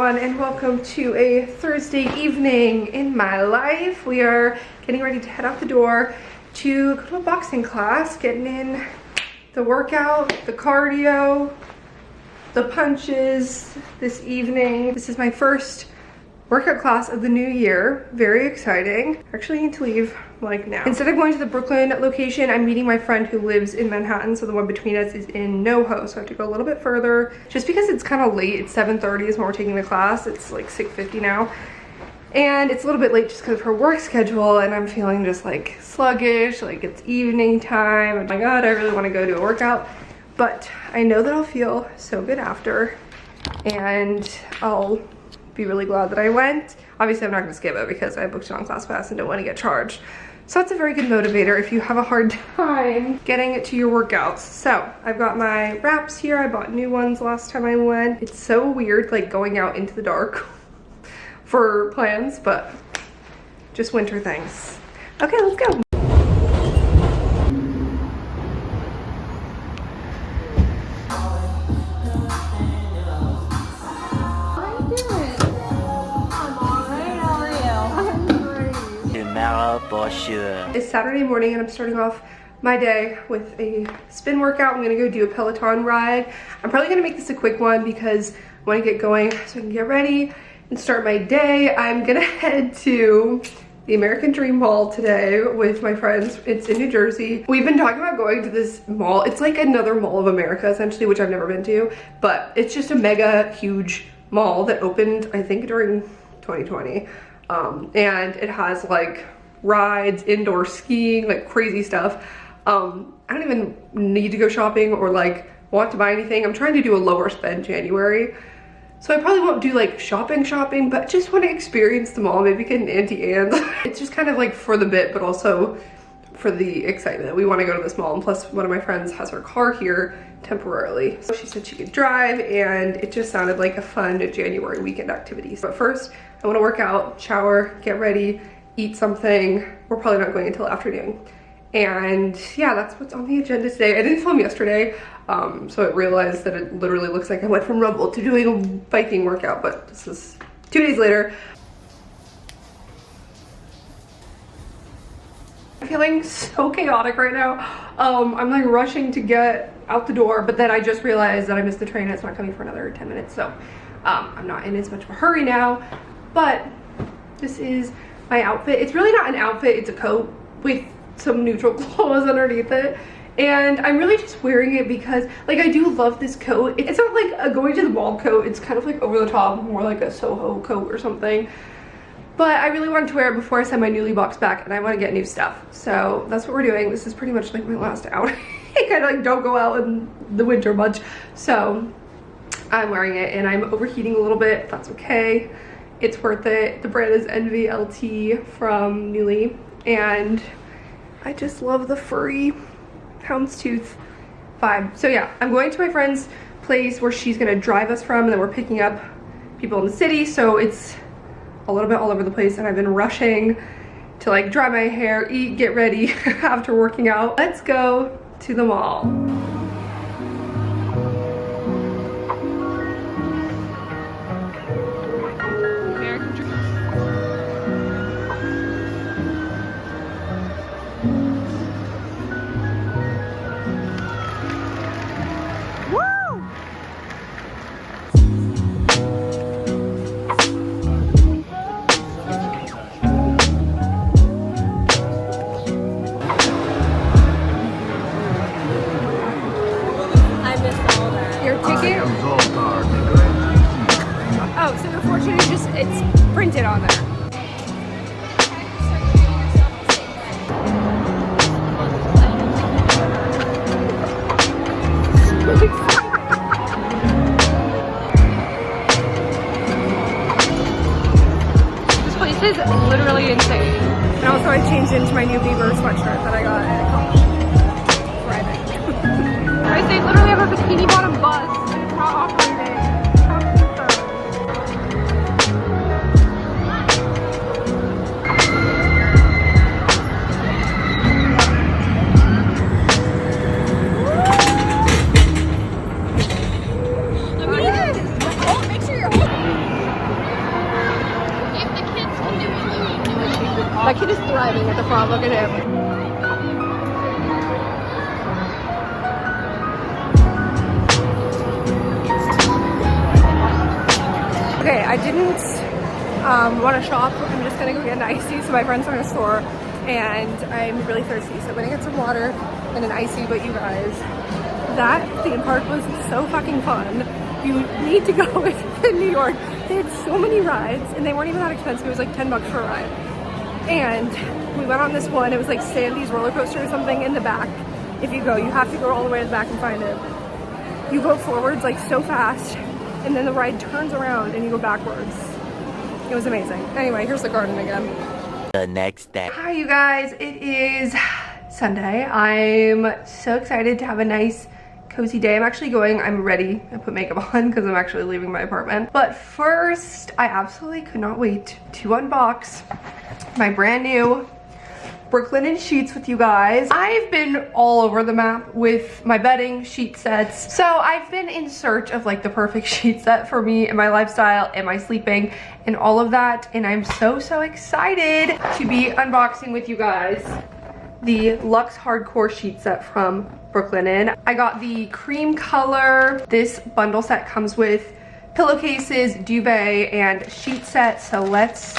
And welcome to a Thursday evening in my life. We are getting ready to head out the door to go to a boxing class, getting in the workout, the cardio, the punches this evening. This is my first workout class of the new year. Very exciting. Actually need to leave like now. Instead of going to the Brooklyn location, I'm meeting my friend who lives in Manhattan, so the one between us is in NoHo, so I have to go a little bit further just because it's kind of late. It's 7:30 is when we're taking the class. It's like 6:50 now, and it's a little bit late just because of her work schedule, and I'm feeling just like sluggish, like it's evening time. Oh my god, I really want to go do a workout, but I know that I'll feel so good after, and I'll be really glad that I went. Obviously I'm not going to skip it because I booked it on ClassPass and don't want to get charged. So that's a very good motivator if you have a hard time getting to your workouts. So I've got my wraps here. I bought new ones last time I went. It's so weird like going out into the dark for plans, but just winter things. Okay, let's go. For sure. It's Saturday morning and I'm starting off my day with a spin workout. I'm gonna go do a Peloton ride. I'm probably gonna make this a quick one because I want to get going so I can get ready and start my day. I'm gonna head to the American Dream Mall today with my friends. It's in New Jersey. We've been talking about going to this mall. It's like another Mall of America essentially, which I've never been to, but it's just a mega huge mall that opened I think during 2020, and it has like rides, indoor skiing, like crazy stuff. I don't even need to go shopping or like want to buy anything. I'm trying to do a lower spend January, so I probably won't do like shopping, but just want to experience the mall, maybe get an Auntie Anne's. It's just kind of like for the bit, but also for the excitement. We want to go to this mall, and plus one of my friends has her car here temporarily, so she said she could drive, and it just sounded like a fun January weekend activity. But first I want to work out, shower, get ready, eat something. We're probably not going until afternoon, and yeah, that's what's on the agenda today. I didn't film yesterday, so I realized that it literally looks like I went from Rumble to doing a biking workout, but this is 2 days later. I'm feeling so chaotic right now. I'm like rushing to get out the door, but then I just realized that I missed the train and it's not coming for another 10 minutes, so I'm not in as much of a hurry now. But this is my outfit. It's really not an outfit, it's a coat with some neutral clothes underneath it, and I'm really just wearing it because like I do love this coat. It's not like a going to the mall coat, it's kind of like over the top, more like a Soho coat or something, but I really wanted to wear it before I send my newly box back, and I want to get new stuff, so that's what we're doing. This is pretty much like my last outing. I like don't go out in the winter much, so I'm wearing it, and I'm overheating a little bit. That's okay, it's worth it. The brand is NVLT from Newly, and I just love the furry houndstooth vibe. So yeah, I'm going to my friend's place where she's gonna drive us from, and then we're picking up people in the city, so it's a little bit all over the place, and I've been rushing to like dry my hair, eat, get ready after working out. Let's go to the mall. into my new Bieber sweatshirt that I got at college. Thriving. Guys, they literally have a bikini bottom bus and it's not operating. That kid is thriving at the front, look at him. Okay, I didn't want to shop. I'm just gonna go get an icy. So my friends are in a store and I'm really thirsty. So I'm gonna get some water and an icy. But you guys, that theme park was so fucking fun. You need to go if you're in New York. They had so many rides and they weren't even that expensive. It was like 10 bucks for a ride. And we went on this one, it was like Sandy's roller coaster or something in the back. If you go, you have to go all the way to the back and find it. You go forwards like so fast, and then the ride turns around and you go backwards. It was amazing. Anyway, here's the garden again. The next day. Hi you guys, it is Sunday. I'm so excited to have a nice cozy day. I'm ready. I put makeup on because I'm actually leaving my apartment. But first, I absolutely could not wait to unbox my brand new Brooklinen sheets with you guys. I've been all over the map with my bedding, sheet sets. So I've been in search of like the perfect sheet set for me and my lifestyle and my sleeping and all of that. And I'm so excited to be unboxing with you guys the Luxe Hardcore sheet set from Brooklinen. I got the cream color. This bundle set comes with pillowcases, duvet, and sheet set. So let's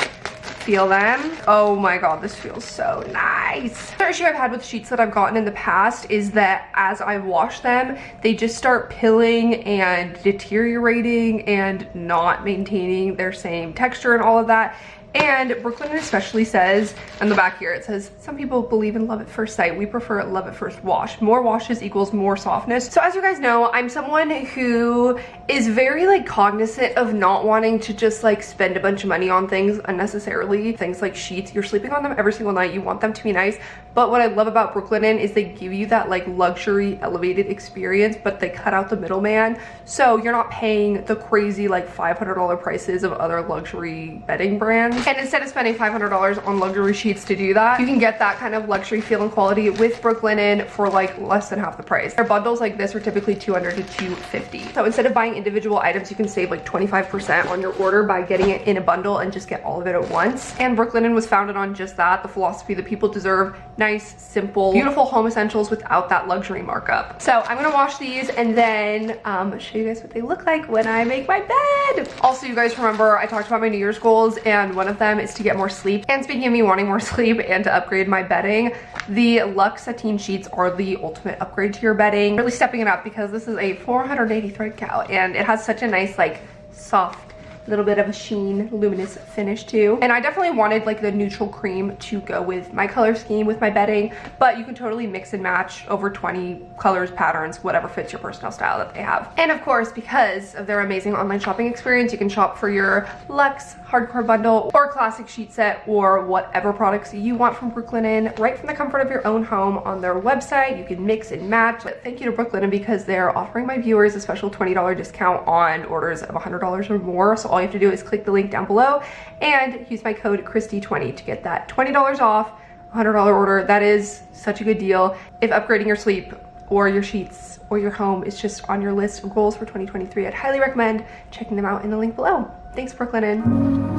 feel them. Oh my god, this feels so nice. The issue I've had with sheets that I've gotten in the past is that as I wash them, they just start pilling and deteriorating and not maintaining their same texture and all of that. And Brooklinen especially says, on the back here, it says, some people believe in love at first sight. We prefer love at first wash. More washes equals more softness. So as you guys know, I'm someone who is very like cognizant of not wanting to just like spend a bunch of money on things unnecessarily. Things like sheets, you're sleeping on them every single night. You want them to be nice. But what I love about Brooklinen is they give you that like luxury elevated experience, but they cut out the middleman. So you're not paying the crazy like $500 prices of other luxury bedding brands. And instead of spending $500 on luxury sheets to do that, you can get that kind of luxury feel and quality with Brooklinen for like less than half the price. Their bundles like this are typically $200 to $250. So instead of buying individual items, you can save like 25% on your order by getting it in a bundle and just get all of it at once. And Brooklinen was founded on just that, the philosophy that people deserve nice, simple, beautiful home essentials without that luxury markup. So I'm gonna wash these and then show you guys what they look like when I make my bed. Also, you guys remember I talked about my New Year's goals, and one of them is to get more sleep. And speaking of me wanting more sleep and to upgrade my bedding, the Luxe sateen sheets are the ultimate upgrade to your bedding. Really stepping it up because this is a 480 thread count and it has such a nice like soft little bit of a sheen, luminous finish too. And I definitely wanted like the neutral cream to go with my color scheme with my bedding, but you can totally mix and match over 20 colors, patterns, whatever fits your personal style that they have. And of course, because of their amazing online shopping experience, you can shop for your Luxe Hardcore bundle or classic sheet set or whatever products you want from Brooklinen right from the comfort of your own home on their website. You can mix and match. But thank you to Brooklinen because they're offering my viewers a special $20 discount on orders of $100 or more. So all you have to do is click the link down below and use my code Kristee20 to get that $20 off $100 order. That is such a good deal. If upgrading your sleep or your sheets or your home is just on your list of goals for 2023, I'd highly recommend checking them out in the link below. Thanks, Brooklinen.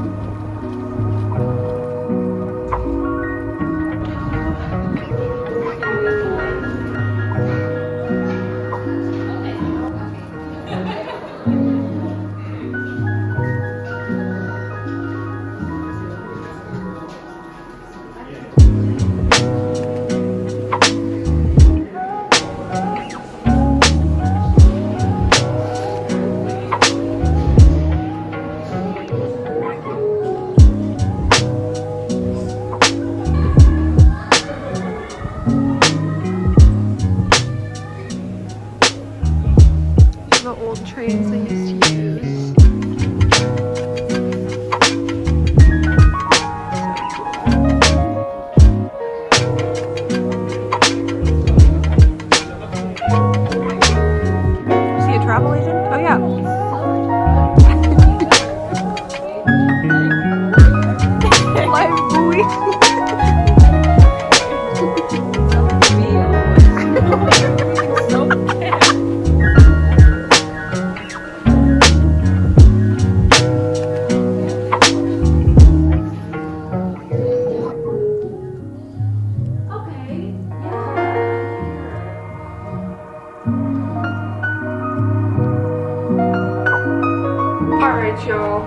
y'all.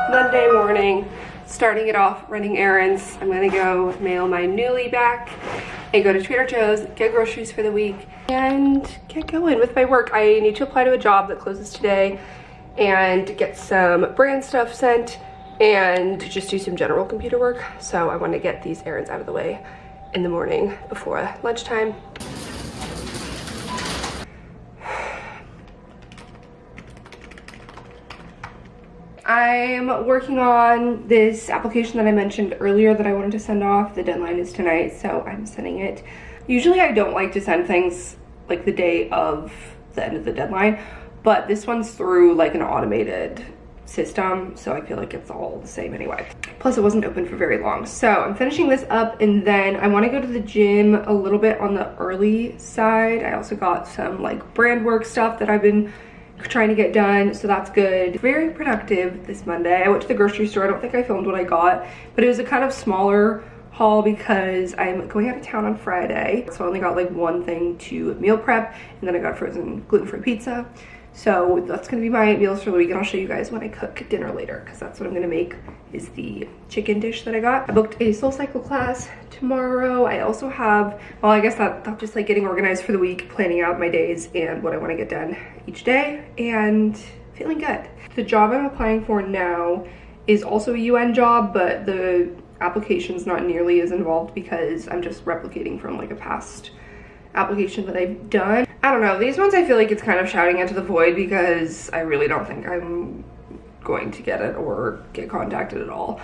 Monday morning, starting it off running errands. I'm gonna go mail my newly back and go to Trader Joe's, get groceries for the week, and get going with my work. I need to apply to a job that closes today and get some brand stuff sent and just do some general computer work. So I want to get these errands out of the way in the morning before lunchtime. I'm working on this application that I mentioned earlier that I wanted to send off. The deadline is tonight, so I'm sending it. Usually I don't like to send things like the day of the end of the deadline, but this one's through like an automated system, so I feel like it's all the same anyway. Plus it wasn't open for very long. So I'm finishing this up, and then I want to go to the gym a little bit on the early side. I also got some like brand work stuff that I've been trying to get done, so that's good. Very productive this Monday. I went to the grocery store. I don't think I filmed what I got, but it was a kind of smaller haul because I'm going out of town on Friday, so I only got like one thing to meal prep, and then I got frozen gluten-free pizza. So that's gonna be my meals for the week, and I'll show you guys when I cook dinner later, because that's what I'm gonna make, is the chicken dish that I got. I booked a SoulCycle class tomorrow. I also have, well, I guess that's just like getting organized for the week, planning out my days and what I want to get done each day, and feeling good. The job I'm applying for now is also a UN job, but the application's not nearly as involved because I'm just replicating from like a past application that I've done. I don't know, these ones I feel like it's kind of shouting into the void because I really don't think I'm going to get it or get contacted at all.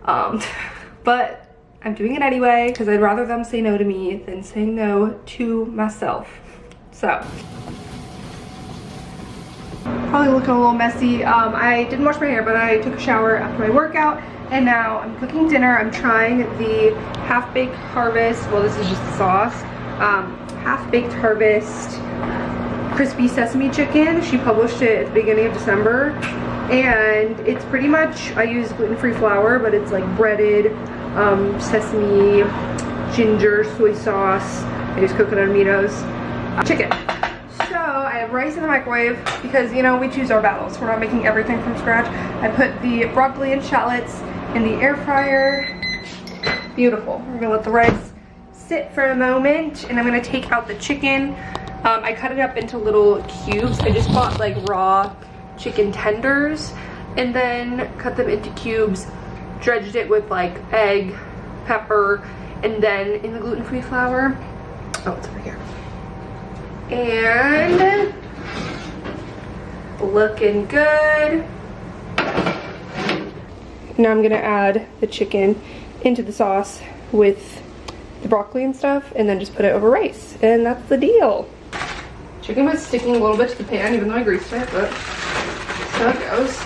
But I'm doing it anyway because I'd rather them say no to me than saying no to myself. So probably looking a little messy. I didn't wash my hair, but I took a shower after my workout, and now I'm cooking dinner. I'm trying the Half-Baked Harvest, well, this is just the sauce, Half-Baked Harvest crispy sesame chicken. She published it at the beginning of December, and it's pretty much, I use gluten-free flour, but it's like breaded sesame, ginger, soy sauce. I use coconut aminos, chicken. So I have rice in the microwave because, you know, we choose our battles. We're not making everything from scratch. I put the broccoli and shallots in the air fryer. Beautiful. We're gonna let the rice sit for a moment, and I'm gonna take out the chicken. I cut it up into little cubes. I just bought like raw chicken tenders and then cut them into cubes, dredged it with like egg, pepper, and then in the gluten-free flour. Oh, it's over here. And looking good. Now I'm gonna add the chicken into the sauce with the broccoli and stuff, and then just put it over rice, and that's the deal. Chicken was sticking a little bit to the pan, even though I greased it, but so it goes.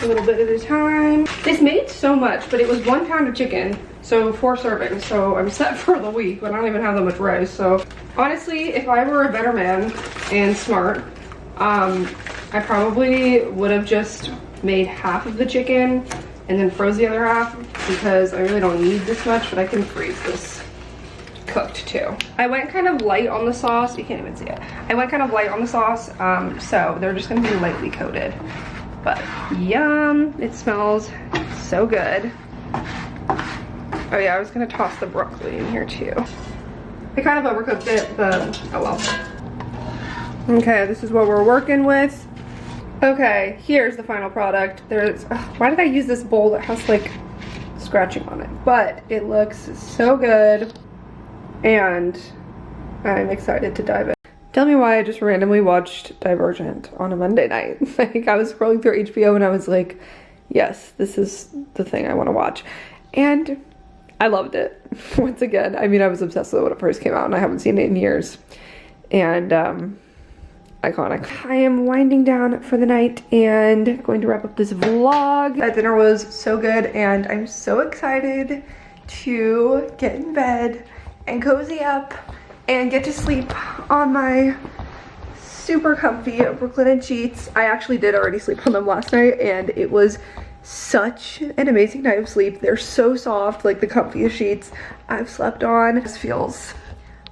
A little bit at a time. This made so much, but it was 1 pound of chicken, so 4 servings, so I'm set for the week, but I don't even have that much rice. So honestly, if I were a better man and smart, I probably would have just made half of the chicken and then froze the other half, because I really don't need this much, but I can freeze this cooked too. I went kind of light on the sauce. You can't even see it. I went kind of light on the sauce, so they're just gonna be lightly coated. But yum, it smells so good. Oh yeah, I was gonna toss the broccoli in here too. I kind of overcooked it, but oh well. Okay, this is what we're working with. Okay, here's the final product. There's, why did I use this bowl that has like scratching on it? But it looks so good, and I'm excited to dive in. Tell me why I just randomly watched Divergent on a Monday night. Like, I was scrolling through HBO and I was like, yes, this is the thing I want to watch. And I loved it. Once again, I mean, I was obsessed with it when it first came out, and I haven't seen it in years. And iconic. I am winding down for the night and going to wrap up this vlog. That dinner was so good, and I'm so excited to get in bed and cozy up and get to sleep on my super comfy Brooklinen sheets. I actually did already sleep on them last night, and it was such an amazing night of sleep. They're so soft, like the comfiest sheets I've slept on. This feels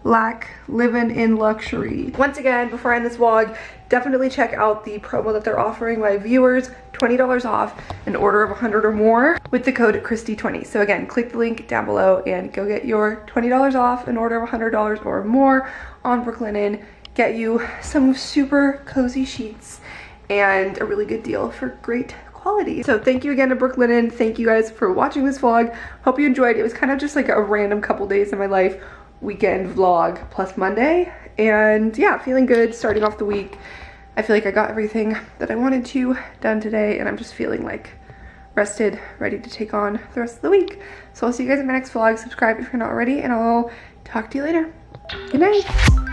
Black, living in luxury. Once again, before I end this vlog, definitely check out the promo that they're offering my viewers, $20 off an order of 100 or more with the code Kristee20. So again, click the link down below and go get your $20 off an order of $100 or more on Brooklinen. Get you some super cozy sheets and a really good deal for great quality. So thank you again to Brooklinen. Thank you guys for watching this vlog. Hope you enjoyed. It was kind of just like a random couple days in my life weekend vlog plus Monday, and yeah, feeling good starting off the week. I feel like I got everything that I wanted to done today, and I'm just feeling like rested, ready to take on the rest of the week. So I'll see you guys in my next vlog. Subscribe if you're not already, and I'll talk to you later. Good night.